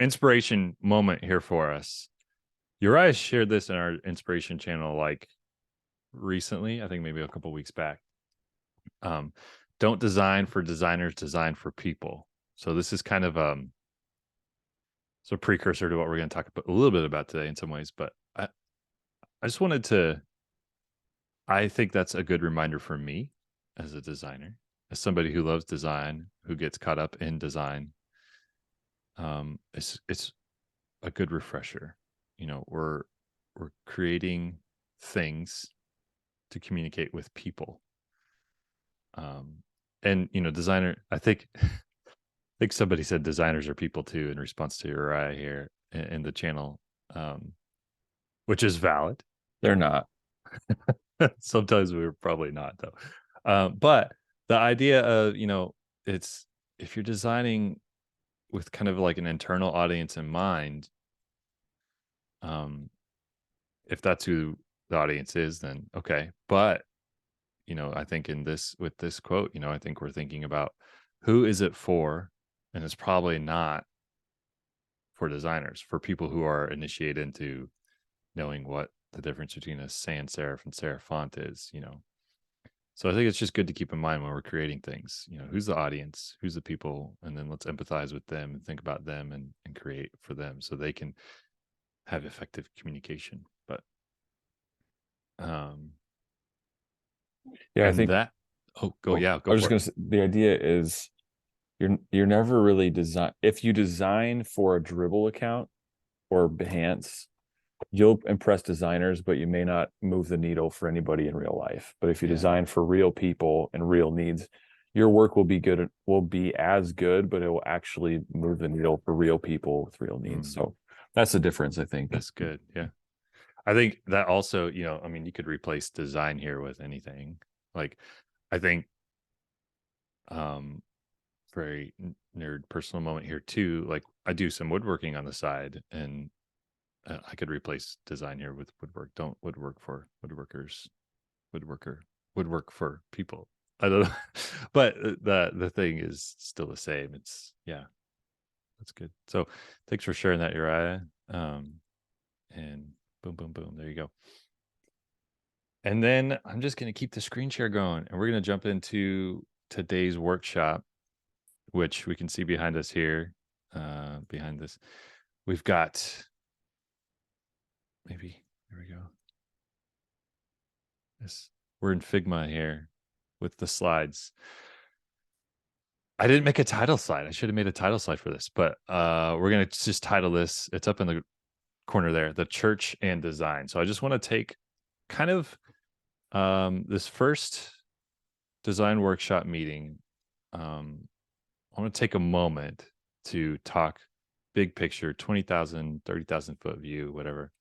inspiration moment here for us. Uriah shared this in our inspiration channel like recently, I think maybe a couple weeks back. Don't design for designers, design for people. So this is kind of it's a precursor to what we're going to talk about a little bit about today in some ways, but I just wanted to, I think that's a good reminder for me as a designer, as somebody who loves design, who gets caught up in design. It's a good refresher. You know, we're creating things to communicate with people. And you know, designer, I think somebody said designers are people too in response to Uriah here in the channel, which is valid. They're not. Sometimes we're probably not though. But the idea of, you know, it's, if you're designing with kind of like an internal audience in mind, if that's who the audience is, then okay. But you know, I think with this quote, you know, I think we're thinking about who is it for, and it's probably not for designers, for people who are initiated into knowing what the difference between a sans serif and serif font is, you know. So I think it's just good to keep in mind when we're creating things, you know, who's the audience, who's the people, and then let's empathize with them and think about them and create for them so they can have effective communication. But Yeah, I and think. that, oh, go, Well, yeah, I go was for just it. gonna say the idea is you're never really design. If you design for a Dribble account or Behance, you'll impress designers, but you may not move the needle for anybody in real life. But if you Yeah. design for real people and real needs, your work will be as good, but it will actually move the needle for real people with real needs. Mm, So that's the difference, I think. that's good. Yeah. I think that also, you know, I mean, you could replace design here with anything. Like, I think, very nerd personal moment here too. Like, I do some woodworking on the side, and I could replace design here with woodwork. Don't woodwork for woodworkers. Woodworker, woodwork for people. I don't know, but the thing is still the same. It's, yeah, that's good. So thanks for sharing that, Uriah. And boom, boom, boom. There you go. And then I'm just going to keep the screen share going, and we're going to jump into today's workshop, which we can see behind us here. Behind this, we've got, maybe, there we go. Yes, we're in Figma here with the slides. I didn't make a title slide. I should have made a title slide for this, but we're going to just title this. It's up in the corner there, The Church and Design. So I just want to take kind of this first design workshop meeting. I want to take a moment to talk big picture, 20,000, 30,000 foot view, whatever,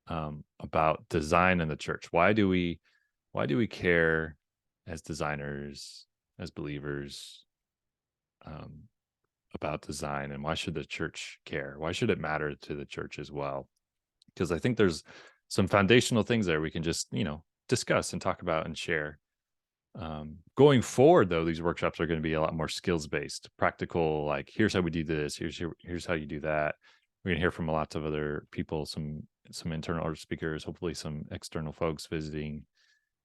about design in the church. Why do we care as designers, as believers, about design, and why should the church care? Why should it matter to the church as well? Because I think there's some foundational things there we can just, you know, discuss and talk about and share. Going forward, though, these workshops are going to be a lot more skills based, practical. Like, here's how we do this. Here's how you do that. We're gonna hear from lots of other people, some internal art speakers, hopefully some external folks visiting,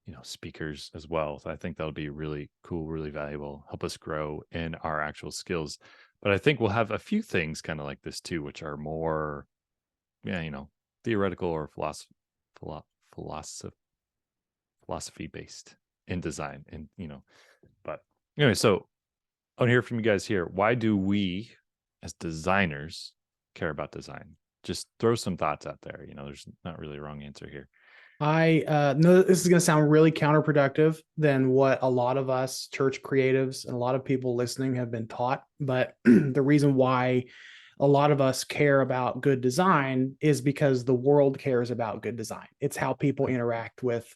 you know, speakers as well. So I think that'll be really cool, really valuable, help us grow in our actual skills. But I think we'll have a few things kind of like this too, which are more, yeah, you know, theoretical or philosophy based in design, and you know. But anyway, so I want to hear from you guys here. Why do we as designers care about design? Just throw some thoughts out there. You know, there's not really a wrong answer here. I know this is going to sound really counterproductive than what a lot of us church creatives and a lot of people listening have been taught. But the reason why a lot of us care about good design is because the world cares about good design. It's how people interact with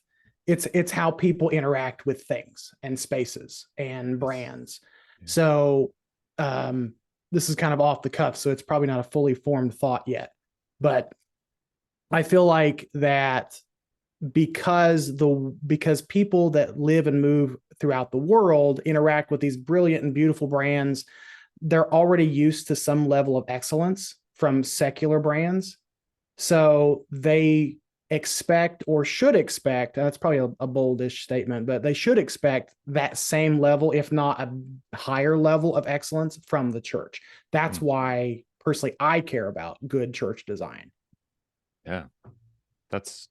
it's how people interact with things and spaces and brands. Yeah. So this is kind of off the cuff, so it's probably not a fully formed thought yet. But I feel like that because people that live and move throughout the world interact with these brilliant and beautiful brands they're already used to some level of excellence from secular brands. So they expect, or should expect, that's probably a boldish statement, but they should expect that same level, if not a higher level of excellence from the church. That's why personally I care about good church design. Yeah. That's,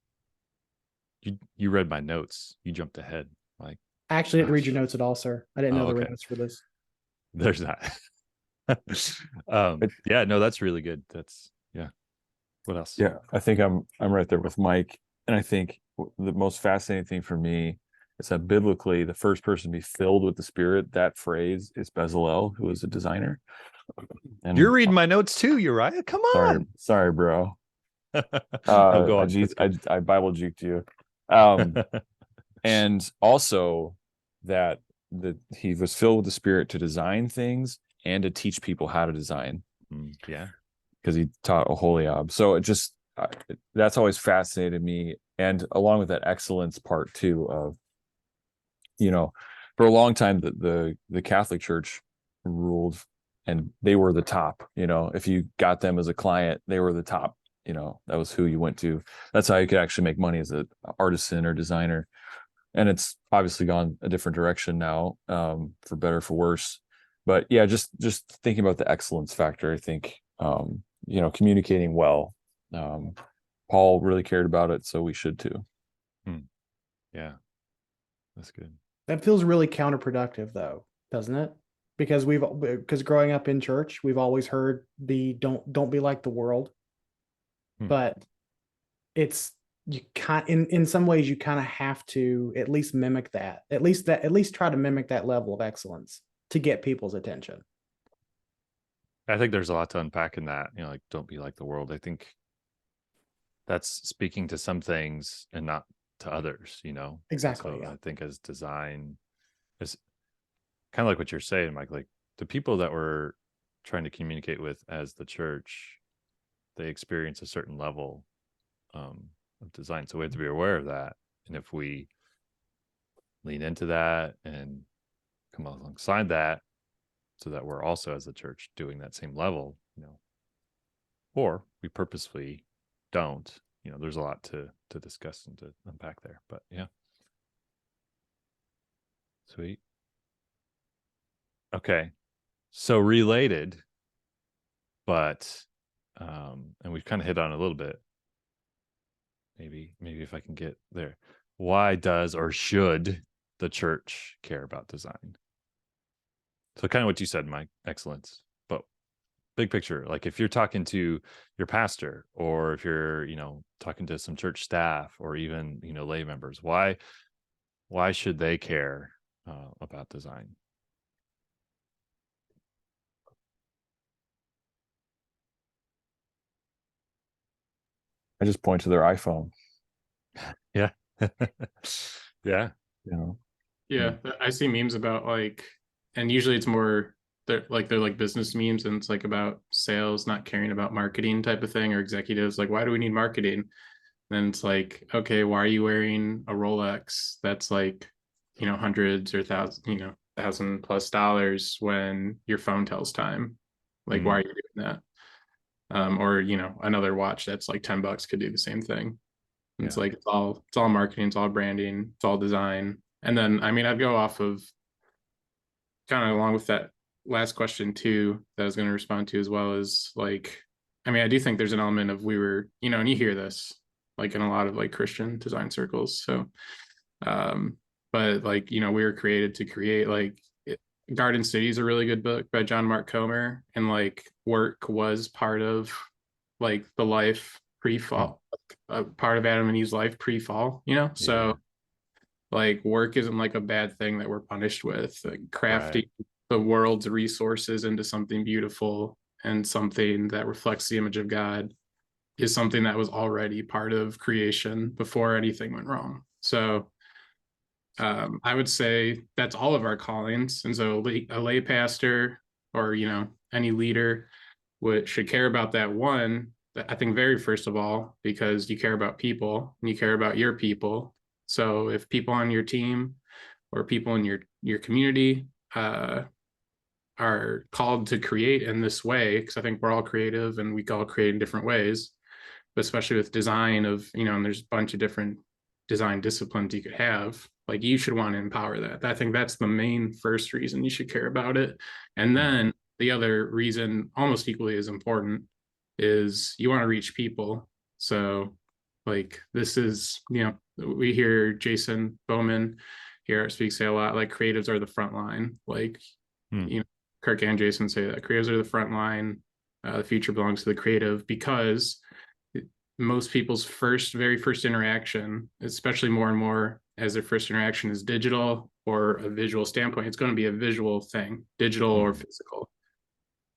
you read my notes. You jumped ahead. Like, I actually didn't read gosh. your notes at all, sir. I didn't know there were Okay. notes for this. There's that. Yeah, no, that's really good. That's, yeah. What else? Yeah, I think I'm right there with Mike. And I think the most fascinating thing for me is that biblically, the first person to be filled with the Spirit, that phrase is Bezalel, who was a designer. And You're reading my notes too, Uriah. Come on. sorry, bro. No, go on. I Bible juked you. And also that he was filled with the Spirit to design things and to teach people how to design. Yeah, because he taught Oholiab. So it just that's always fascinated me, and along with that excellence part too of, for a long time the Catholic Church ruled, and they were the top. If you got them as a client, they were the top. That was who you went to. That's how you could actually make money as an artisan or designer. And it's obviously gone a different direction now, for better, for worse. But yeah, just thinking about the excellence factor, I think, communicating well. Paul really cared about it, so we should too. Yeah, that's good. That feels really counterproductive though, doesn't it? Because growing up in church, we've always heard don't be like the world. But it's, you can't, in some ways you kind of have to at least mimic that, at least try to mimic that level of excellence to get people's attention. I think there's a lot to unpack in that, like, don't be like the world. I think that's speaking to some things and not to others, Exactly. So Yeah. I think as design is kind of like what you're saying, Mike, like the people that we're trying to communicate with as the church, they experience a certain level of design. So we have to be aware of that. And if we lean into that and come alongside that, so that we're also as the church doing that same level, or we purposefully don't, there's a lot to discuss and to unpack there. But yeah. Sweet. Okay. So related, but and we've kind of hit on it a little bit. Maybe if I can get there. Why does or should the church care about design? So kind of what you said, Mike, excellence. But big picture, like if you're talking to your pastor, or if you're, talking to some church staff, or even, lay members, why should they care about design? I just point to their iPhone. Yeah. Yeah. Yeah, I see memes about and usually it's more they're like business memes, and it's like about sales not caring about marketing type of thing, or executives like, why do we need marketing? And it's like, okay, why are you wearing a Rolex that's like, hundreds or $1,000+ when your phone tells time? Like, why are you doing that? Or another watch that's like $10 could do the same thing. And it's like, it's all marketing, it's all branding, it's all design. And then, I'd go off of kind of along with that last question too, that I was going to respond to as well, as like, I do think there's an element of, we were, and you hear this like in a lot of like Christian design circles. So, but like, we were created to create. Like Garden City is a really good book by John Mark Comer, and like work was part of like the life pre-fall, part of Adam and Eve's life pre-fall, so like work isn't like a bad thing that we're punished with. Like crafting the world's resources into something beautiful and something that reflects the image of God is something that was already part of creation before anything went wrong. So I would say that's all of our callings. And so a lay pastor, or any leader should care about that one. I think very first of all, because you care about people and you care about your people. So if people on your team or people in your community are called to create in this way, because I think we're all creative and we all create in different ways, but especially with design and there's a bunch of different design disciplines you could have. Like, you should want to empower that. I think that's the main first reason you should care about it. And then the other reason, almost equally as important, is you want to reach people. So like, this is, we hear Jason Bowman here at ArtSpeak say a lot, like, creatives are the front line. Like, Kirk and Jason say that creatives are the front line. The future belongs to the creative, because most people's very first interaction, especially more and more as their first interaction is digital or a visual standpoint, it's going to be a visual thing, digital or physical.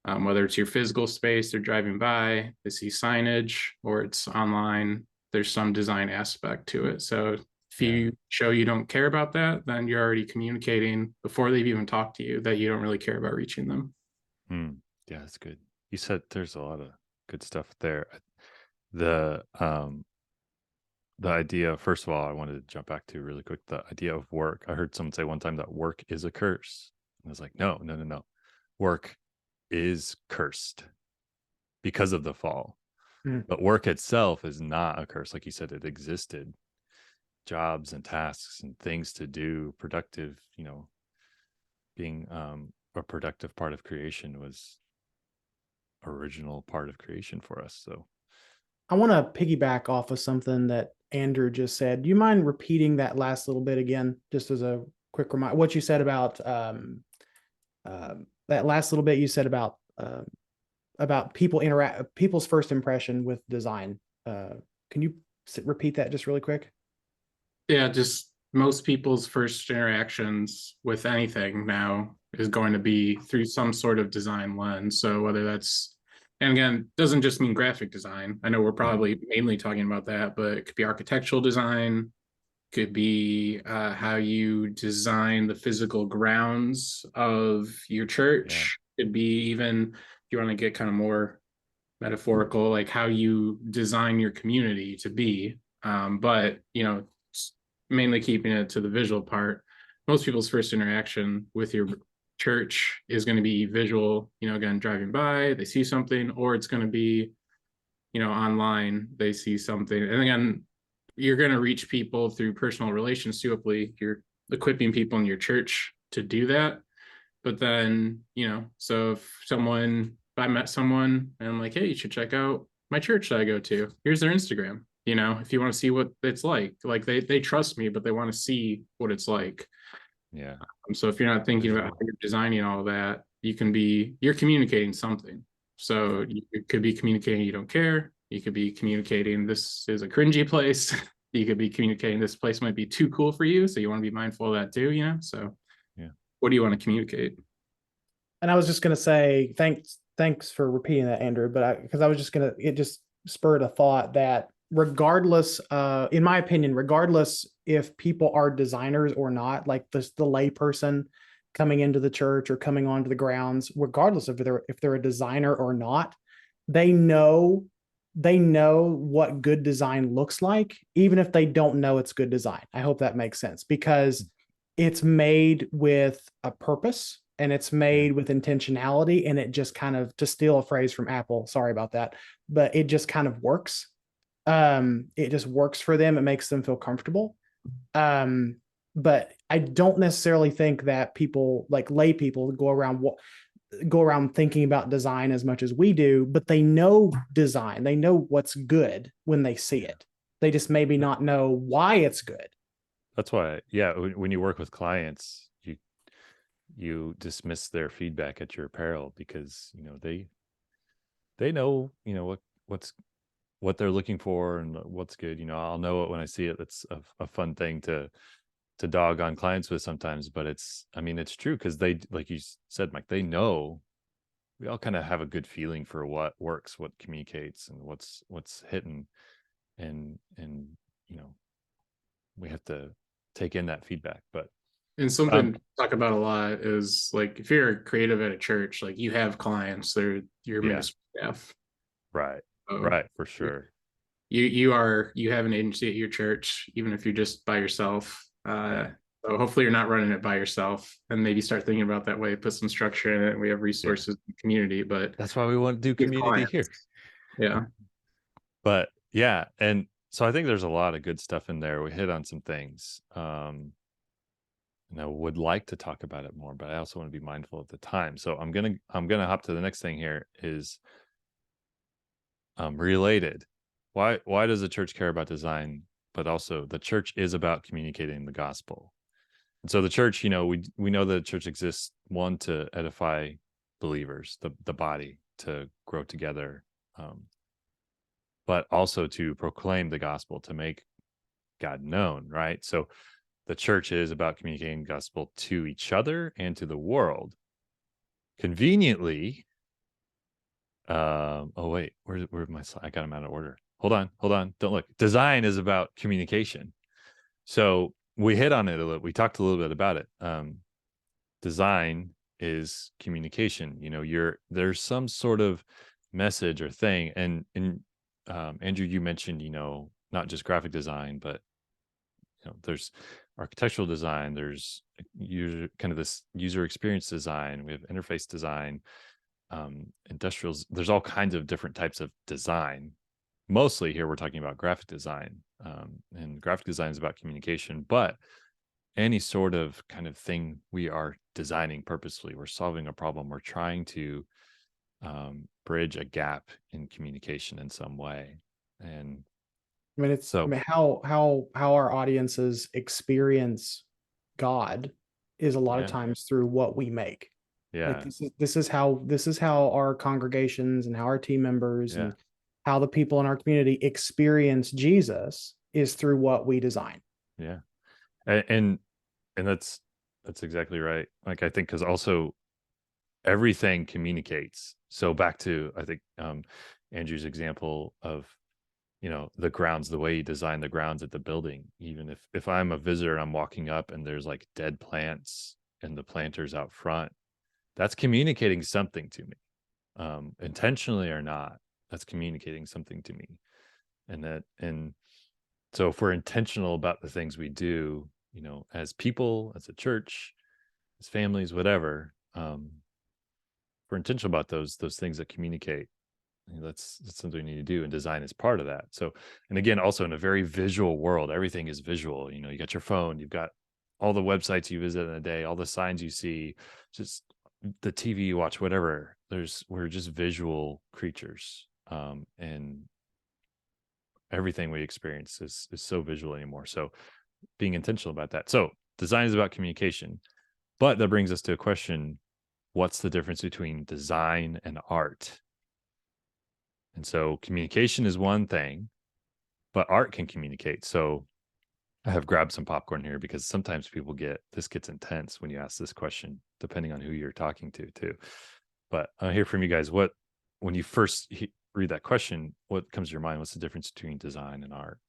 Whether it's your physical space, they're driving by, they see signage, or it's online, there's some design aspect to it. So if you show you don't care about that, then you're already communicating before they've even talked to you that you don't really care about reaching them. Yeah, that's good. You said there's a lot of good stuff there. The idea, first of all, I wanted to jump back to really quick, the idea of work. I heard someone say one time that work is a curse. And I was like, no. Work is cursed because of the fall. But work itself is not a curse. Like you said, it existed. Jobs and tasks and things to do, productive, being a productive part of creation was original part of creation for us. So I want to piggyback off of something that Andrew just said. Do you mind repeating that last little bit again, just as a quick reminder? What you said about that last little bit you said about people's first impression with design. Can you repeat that just really quick? Yeah, just most people's first interactions with anything now is going to be through some sort of design lens. So whether that's, and again, doesn't just mean graphic design. I know we're probably mainly talking about that, but it could be architectural design, could be how you design the physical grounds of your church. Could be even, if you want to get kind of more metaphorical, like how you design your community to be. But mainly keeping it to the visual part, most people's first interaction with your church is going to be visual, again, driving by, they see something, or it's going to be, online, they see something. And again, you're going to reach people through personal relations too. Hopefully you're equipping people in your church to do that. But then, so if I met someone and I'm like, hey, you should check out my church that I go to. Here's their Instagram. If you want to see what it's like they trust me, but they want to see what it's like. Yeah. So if you're not thinking about how you're designing all that, you're communicating something. So you could be communicating you don't care. You could be communicating this is a cringy place. You could be communicating this place might be too cool for you. So you want to be mindful of that too, So what do you want to communicate? And I was just going to say, thanks for repeating that, Andrew, but because I was just going to, it just spurred a thought that regardless, in my opinion, regardless if people are designers or not, like the lay person coming into the church or coming onto the grounds, regardless if they're a designer or not, they know what good design looks like, even if they don't know it's good design. I hope that makes sense, because it's made with a purpose and it's made with intentionality, and it just kind of, to steal a phrase from Apple, sorry about that, but it just kind of works. It just works for them. It makes them feel comfortable. But I don't necessarily think that people, like lay people, go around thinking about design as much as we do, but they know design. They know what's good when they see it. They just maybe not know why it's good. That's why, when you work with clients, you dismiss their feedback at your peril, because they know what they're looking for and what's good. I'll know it when I see it. That's a fun thing to dog on clients with sometimes, but it's true, because they, like you said, Mike, they know. We all kind of have a good feeling for what works, what communicates, and what's hitting, and we have to take in that feedback. But and something to talk about a lot is, like, if you're a creative at a church, like, you have clients, they're your ministry staff. Right. For sure. You have an agency at your church, even if you're just by yourself. So hopefully you're not running it by yourself, and maybe start thinking about that way, put some structure in it. We have resources in the community, but That's why we want to do get community clients. here. Yeah. But yeah, and so I think there's a lot of good stuff in there. We hit on some things. And I would like to talk about it more, but I also want to be mindful of the time. So I'm gonna hop to the next thing here is related. Why does the church care about design? But also the church is about communicating the gospel. And so the church, we know that the church exists, one, to edify believers, the body, to grow together, but also to proclaim the gospel, to make God known, right? So the church is about communicating the gospel to each other and to the world. Conveniently, oh wait, where's my slide? I got them out of order. Hold on, don't look. Design is about communication. So we hit on it a little. We talked a little bit about it. Design is communication. There's some sort of message or thing. And Andrew, you mentioned, not just graphic design, but there's architectural design. There's this user experience design. We have interface design, industrials. There's all kinds of different types of design. Mostly here we're talking about graphic design, and graphic design is about communication, but any sort of kind of thing we are designing purposefully, we're solving a problem, we're trying to bridge a gap in communication in some way. And I mean, how our audiences experience God is a lot of times through what we make. Yeah. Like this is how our congregations and how our team members and how the people in our community experience Jesus is through what we design. Yeah. And that's exactly right. Like, I think, because also everything communicates. So back to, I think, Andrew's example of, the grounds, the way you design the grounds at the building. Even if I'm a visitor and I'm walking up and there's like dead plants and the planters out front, that's communicating something to me, intentionally or not. That's communicating something to me. And so if we're intentional about the things we do, as people, as a church, as families, whatever, we're intentional about those things that communicate. That's something we need to do, and design is part of that. So, and again, also in a very visual world, everything is visual. You got your phone, you've got all the websites you visit in a day, all the signs you see, just the TV you watch, whatever. We're just visual creatures, and everything we experience is so visual anymore. So being intentional about that. So design is about communication, but that brings us to a question: what's the difference between design and art? And so communication is one thing, but art can communicate. So I have grabbed some popcorn here, because sometimes people this gets intense when you ask this question, depending on who you're talking to too. But I hear from you guys, when you first read that question, what comes to your mind? What's the difference between design and art?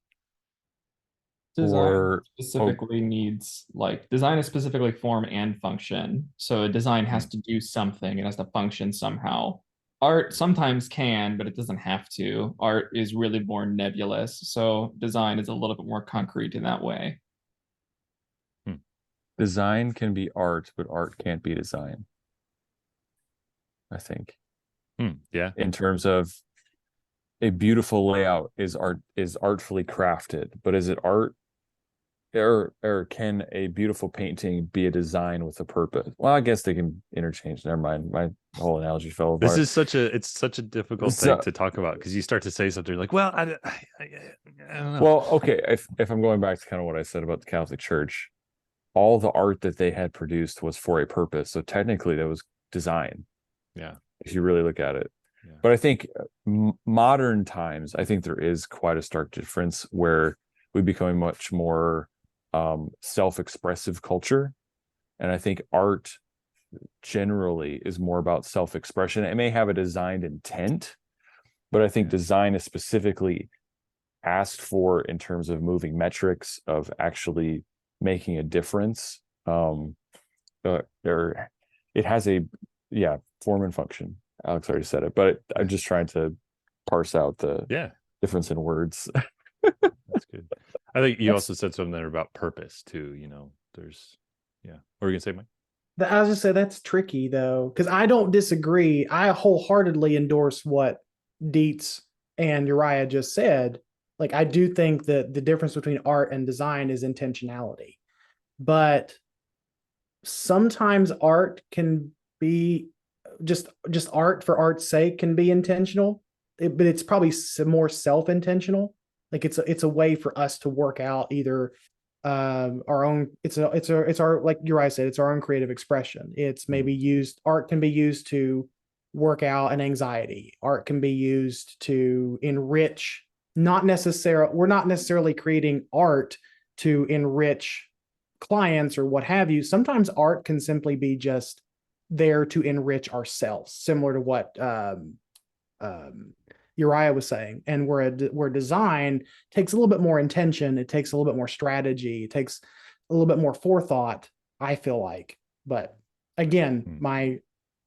Design specifically needs, like, design is specifically form and function. So a design has to do something, it has to function somehow. Art sometimes can, but it doesn't have to. Art is really more nebulous. So design is a little bit more concrete in that way. Design can be art, but art can't be design, I think. Yeah. In terms of a beautiful layout is artfully crafted, but is it art? Or can a beautiful painting be a design with a purpose? Well, I guess they can interchange. Never mind. My whole analogy fell apart. This is such a difficult thing to talk about, because you start to say something like, well, I don't know. Well, okay. If I'm going back to kind of what I said about the Catholic Church, all the art that they had produced was for a purpose. So technically that was design. Yeah. If you really look at it. Yeah. But I think modern times, I think there is quite a stark difference where we become a much more self-expressive culture. And I think art generally is more about self-expression. It may have a designed intent, but I think design is specifically asked for in terms of moving metrics, of actually making a difference. It has a form and function. Alex already said it, but I'm just trying to parse out the difference in words. That's good. I think you also said something there about purpose too, there's, yeah. What were you gonna say, Mike? I was just say that's tricky though, because I don't disagree. I wholeheartedly endorse what Dietz and Uriah just said. Like, I do think that the difference between art and design is intentionality, but sometimes art can be just art for art's sake can be intentional, but it's probably more self-intentional. Like, it's a way for us to work out either our own, it's our, like Uriah said, it's our own creative expression. It's maybe used, art can be used to work out an anxiety. Art can be used to enrich, not necessarily, we're not necessarily creating art to enrich clients or what have you. Sometimes art can simply be just there to enrich ourselves, similar to what Uriah was saying. And where design takes a little bit more intention, it takes a little bit more strategy, it takes a little bit more forethought, I feel like. But again,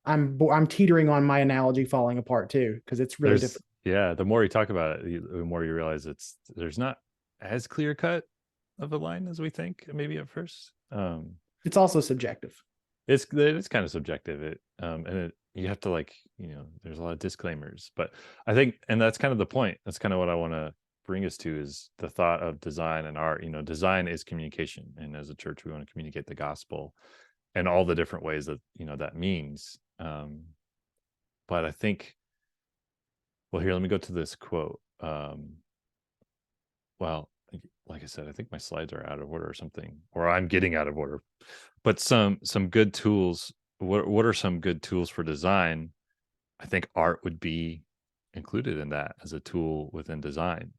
I'm teetering on my analogy falling apart too, because it's really different. Yeah, the more you talk about it, the more you realize there's not as clear cut of a line as we think maybe at first. It's also subjective. It's kind of subjective. You have to, like, there's a lot of disclaimers, but I think, and that's kind of the point. That's kind of what I want to bring us to, is the thought of design and art. Design is communication, and as a church, we want to communicate the gospel and all the different ways that that means. But I think, well, here, let me go to this quote. Well, like I said, I think my slides are out of order or something, or I'm getting out of order. But some good tools. What are some good tools for design? I think art would be included in that as a tool within design.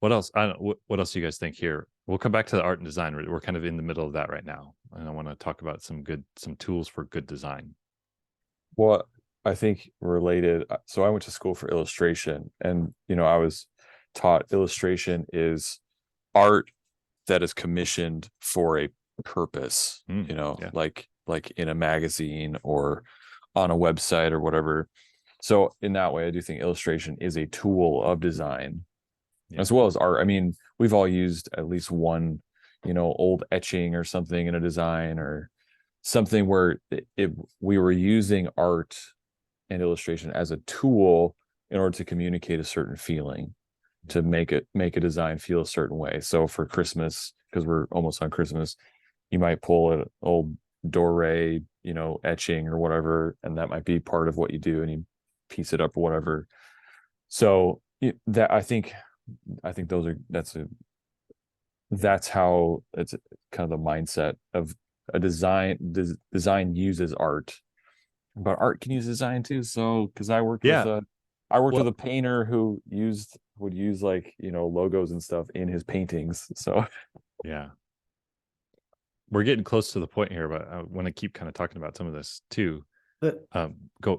What else? I don't. What else do you guys think here? We'll come back to the art and design. We're kind of in the middle of that right now, and I want to talk about some tools for good design. Well, I think related. So I went to school for illustration, and I was taught illustration is art that is commissioned for a purpose. Yeah. like in a magazine or on a website or whatever. So in that way, I do think illustration is a tool of design, as well as art. I mean, we've all used at least one, old etching or something in a design, or something where we were using art and illustration as a tool in order to communicate a certain feeling, to make a design feel a certain way. So for Christmas, because we're almost on Christmas, you might pull an old Doré, etching or whatever, and that might be part of what you do, and you piece it up or whatever. So that I think that's how it's kind of the mindset of a design. Design uses art, but art can use design too. So because I worked with a painter who would use like logos and stuff in his paintings. So yeah, we're getting close to the point here, but I want to keep kind of talking about some of this too. Go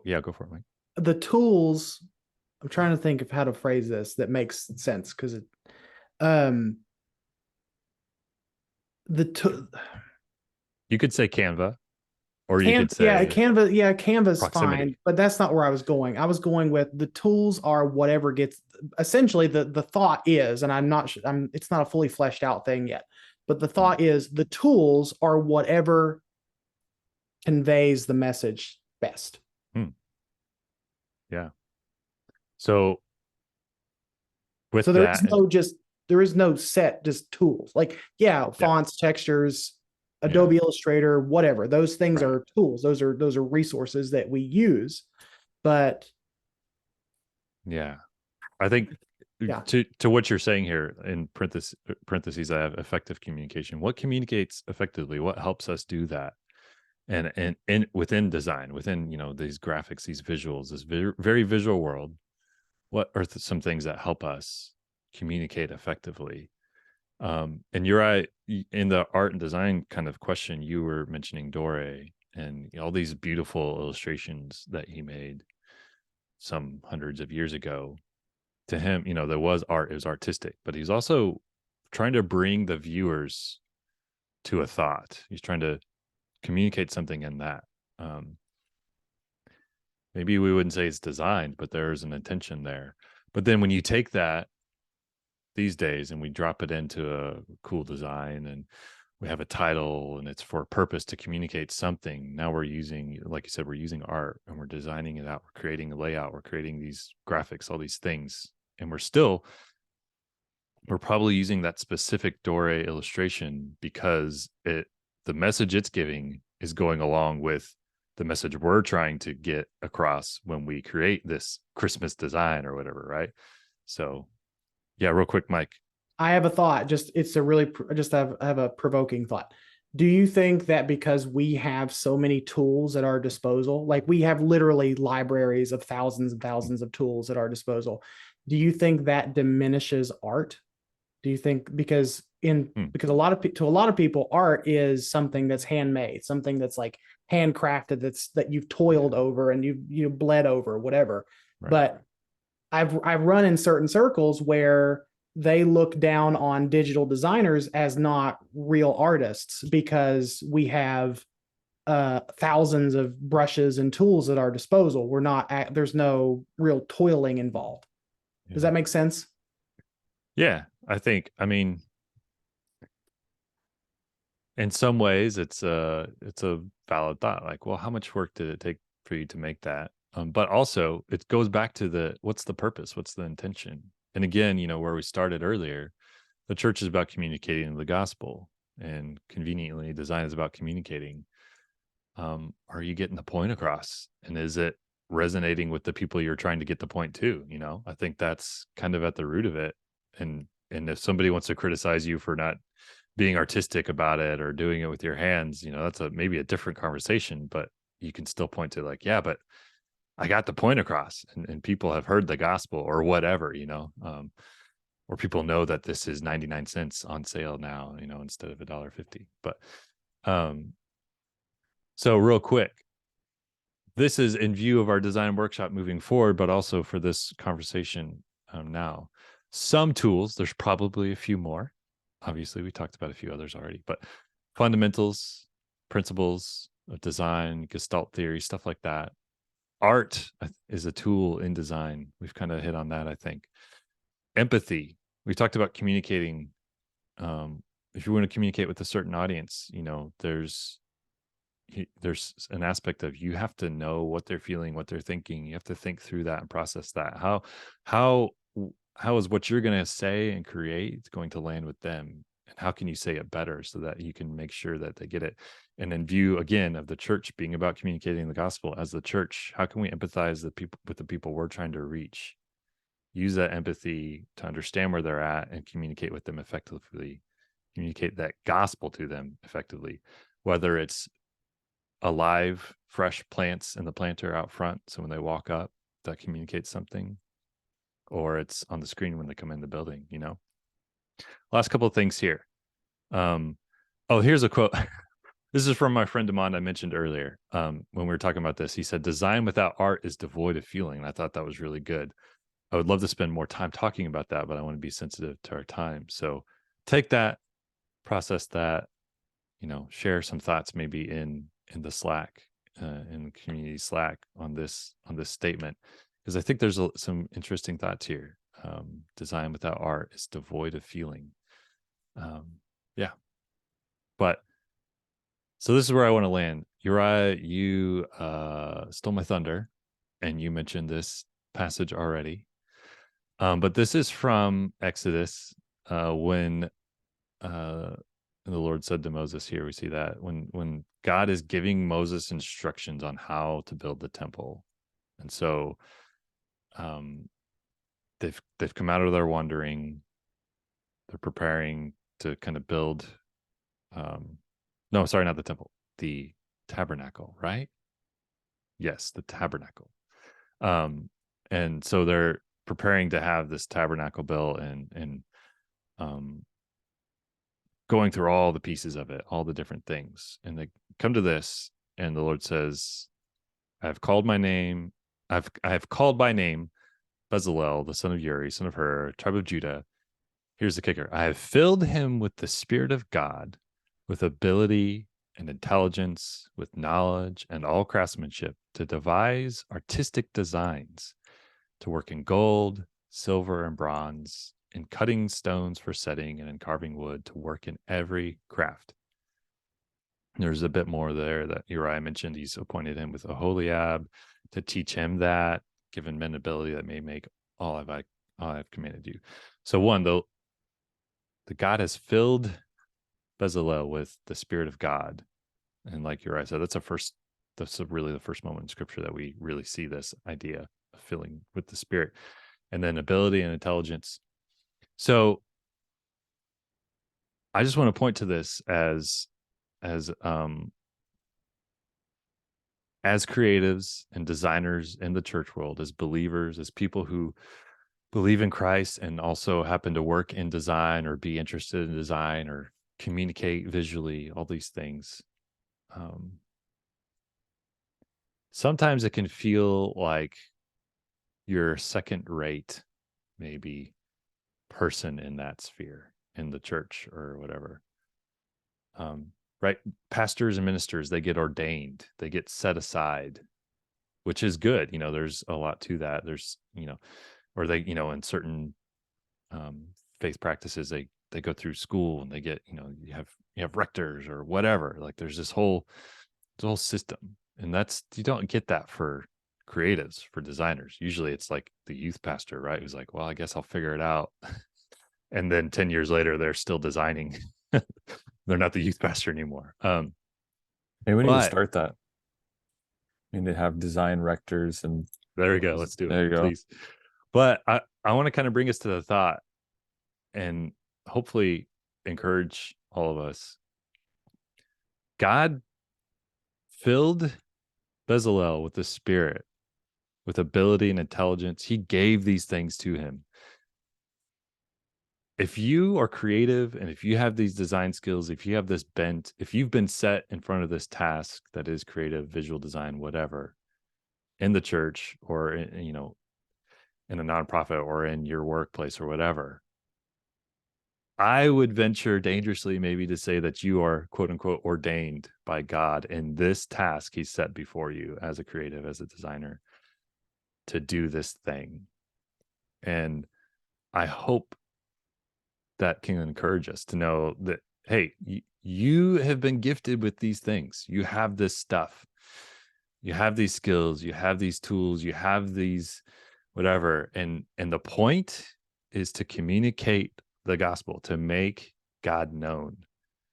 for it, Mike. The tools, I'm trying to think of how to phrase this that makes sense, because you could say Canva, or you could say Canva's proximity. fine, but that's not where I was going. I was going with the tools are whatever gets, essentially the thought is, and it's not a fully fleshed out thing yet, but the thought is the tools are whatever conveys the message best. Yeah. So there is no set just tools. Like, fonts, textures, Adobe Illustrator, whatever. Those things are tools. Those are resources that we use. But I think to what you're saying here, in parentheses, I have effective communication. What communicates effectively? What helps us do that? And within design, within these graphics, these visuals, this very visual world, what are some things that help us communicate effectively? And you're right, in the art and design kind of question, you were mentioning Doré and all these beautiful illustrations that he made some hundreds of years ago. To him, there was art, it was artistic, but he's also trying to bring the viewers to a thought. He's trying to communicate something in that. Maybe we wouldn't say it's designed, but there's an intention there. But then when you take that these days, and we drop it into a cool design, and we have a title, and it's for a purpose to communicate something. Now we're using, like you said, we're using art, and we're designing it out. We're creating a layout. We're creating these graphics, all these things, and we're probably using that specific Dore illustration because the message it's giving is going along with the message we're trying to get across when we create this Christmas design or whatever, right? So, yeah, real quick, Mike. I have a thought. I have a provoking thought. Do you think that because we have so many tools at our disposal, like we have literally libraries of thousands and thousands of tools at our disposal, do you think that diminishes art? Do you think because to a lot of people, art is something that's handmade, something that's like handcrafted, that you've toiled over and you bled over, whatever. Right. But I've run in certain circles where they look down on digital designers as not real artists because we have thousands of brushes and tools at our disposal. There's no real toiling involved. Does that make sense? Yeah, I mean, in some ways it's a valid thought. Like, well, how much work did it take for you to make that? But also it goes back to what's the purpose? What's the intention? And again, where we started earlier, the church is about communicating the gospel, and conveniently design is about communicating. Are you getting the point across? And is it resonating with the people you're trying to get the point to? I think that's kind of at the root of it. And if somebody wants to criticize you for not being artistic about it or doing it with your hands, that's maybe a different conversation, but you can still point to like, yeah, but I got the point across, and people have heard the gospel or whatever, or people know that this is 99 cents on sale now, instead of $1.50. But so real quick, this is in view of our design workshop moving forward, but also for this conversation now. Some tools, there's probably a few more. Obviously, we talked about a few others already, but fundamentals, principles of design, Gestalt theory, stuff like that. Art is a tool in design. We've kind of hit on that, I think. Empathy. We talked about communicating. If you want to communicate with a certain audience, there's an aspect of you have to know what they're feeling, what they're thinking. You have to think through that and process that. How is what you're going to say and create going to land with them? And how can you say it better so that you can make sure that they get it? And in view, again, of the church being about communicating the gospel, as the church, how can we empathize with the people we're trying to reach? Use that empathy to understand where they're at and communicate with them effectively, communicate that gospel to them effectively, whether it's alive, fresh plants in the planter out front. So when they walk up, that communicates something, or it's on the screen when they come in the building, Last couple of things here. Here's a quote. This is from my friend Demond I mentioned earlier. When we were talking about this, he said, "Design without art is devoid of feeling." And I thought that was really good. I would love to spend more time talking about that, but I want to be sensitive to our time. So take that, process that, share some thoughts maybe in the Slack, in the community Slack on this statement, because I think there's some interesting thoughts here. Design without art is devoid of feeling. Yeah. But so this is where I want to land. Uriah, you stole my thunder, and you mentioned this passage already. But this is from Exodus, when the Lord said to Moses, here we see that when God is giving Moses instructions on how to build the temple. And so they've come out of their wandering. They're preparing to kind of build no, sorry, not the temple, the tabernacle, right? Yes, the tabernacle. And so they're preparing to have this tabernacle built, and going through all the pieces of it, all the different things. And they come to this, and the Lord says, I have called by name Bezalel, the son of Uri, son of Hur, tribe of Judah. Here's the kicker. I have filled him with the Spirit of God, with ability and intelligence, with knowledge and all craftsmanship, to devise artistic designs, to work in gold, silver, and bronze, in cutting stones for setting and in carving wood, to work in every craft. There's a bit more there that Uriah mentioned. He's appointed him with Oholiab to teach him that, given men ability that may make all I've commanded you. So one, the God has filled Bezalel with the Spirit of God. And like Uriah said, that's really the first moment in Scripture that we really see this idea of filling with the Spirit. And then ability and intelligence. So I just want to point to this as creatives and designers in the church world, as believers, as people who believe in Christ and also happen to work in design or be interested in design or communicate visually, all these things. Sometimes it can feel like you're second-rate, maybe, person in that sphere, in the church or whatever. Right? Pastors and ministers, they get ordained, they get set aside, which is good. There's a lot to that. There's, or they, in certain faith practices, they go through school and they get, you have rectors or whatever. Like there's this whole system, and you don't get that for creatives, for designers. Usually it's like the youth pastor, right? Who's like, well, I guess I'll figure it out. And then 10 years later, they're still designing. They're not the youth pastor anymore. Maybe we need to start that. We need to have design rectors, and there we go. Let's do it. There you go. Please. But I want to kind of bring us to the thought and hopefully encourage all of us. God filled Bezalel with the Spirit, with ability and intelligence. He gave these things to him. If you are creative and if you have these design skills, if you have this bent, if you've been set in front of this task that is creative, visual design, whatever, in the church or in a nonprofit or in your workplace or whatever, I would venture dangerously maybe to say that you are, quote unquote, ordained by God in this task He set before you as a creative, as a designer, to do this thing. And I hope that can encourage us to know that, hey, you have been gifted with these things. You have this stuff. You have these skills. You have these tools. You have these whatever. And the point is to communicate the gospel, to make God known,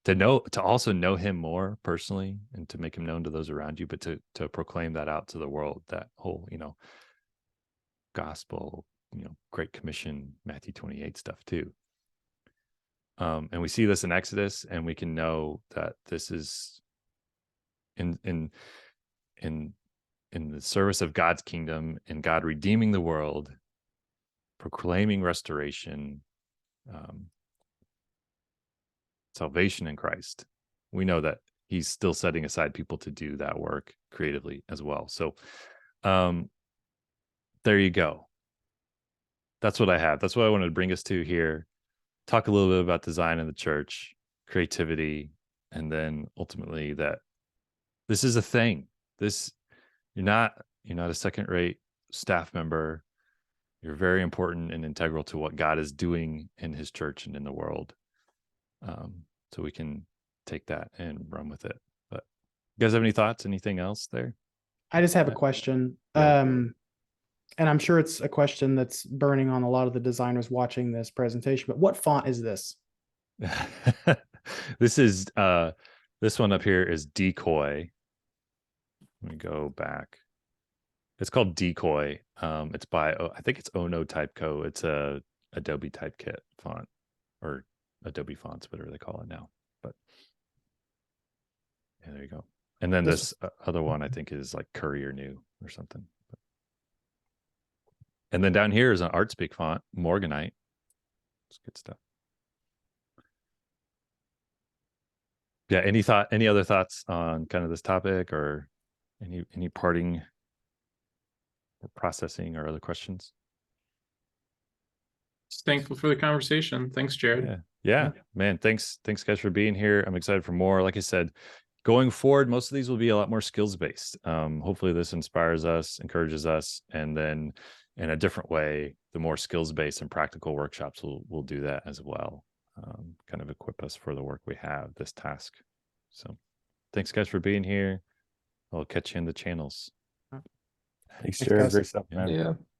to also know Him more personally, and to make Him known to those around you, but to proclaim that out to the world, that whole, gospel, Great Commission, Matthew 28 stuff too. And we see this in Exodus, and we can know that this is in the service of God's kingdom, and God redeeming the world, proclaiming restoration, salvation in Christ. We know that He's still setting aside people to do that work creatively as well. So there you go. That's what I have. That's what I wanted to bring us to here. Talk a little bit about design in the church, creativity, and then ultimately that this is a thing. You're not a second-rate staff member. You're very important and integral to what God is doing in His church and in the world. So we can take that and run with it. But you guys have any thoughts? Anything else there? I just have a question. Yeah. And I'm sure it's a question that's burning on a lot of the designers watching this presentation, but what font is this? This one up here is Decoy. Let me go back. It's called Decoy. It's by, I think it's Ono Typeco. It's a Adobe Typekit font, or Adobe fonts, whatever they call it now. But yeah, there you go. And then this other one I think is like Courier New or something. And then down here is an ArtSpeak font, Morganite. It's good stuff. Yeah, any other thoughts on kind of this topic, or any parting or processing or other questions? Just thankful for the conversation. Thanks, Jared. Yeah, man. Thanks guys for being here. I'm excited for more. Like I said, going forward, most of these will be a lot more skills based. Hopefully this inspires us, encourages us, and then in a different way, the more skills-based and practical workshops will do that as well. Kind of equip us for the work we have, this task. So thanks guys for being here. I'll catch you in the channels. Thanks, Thanks, Jared. guys. Great stuff, man. Yeah.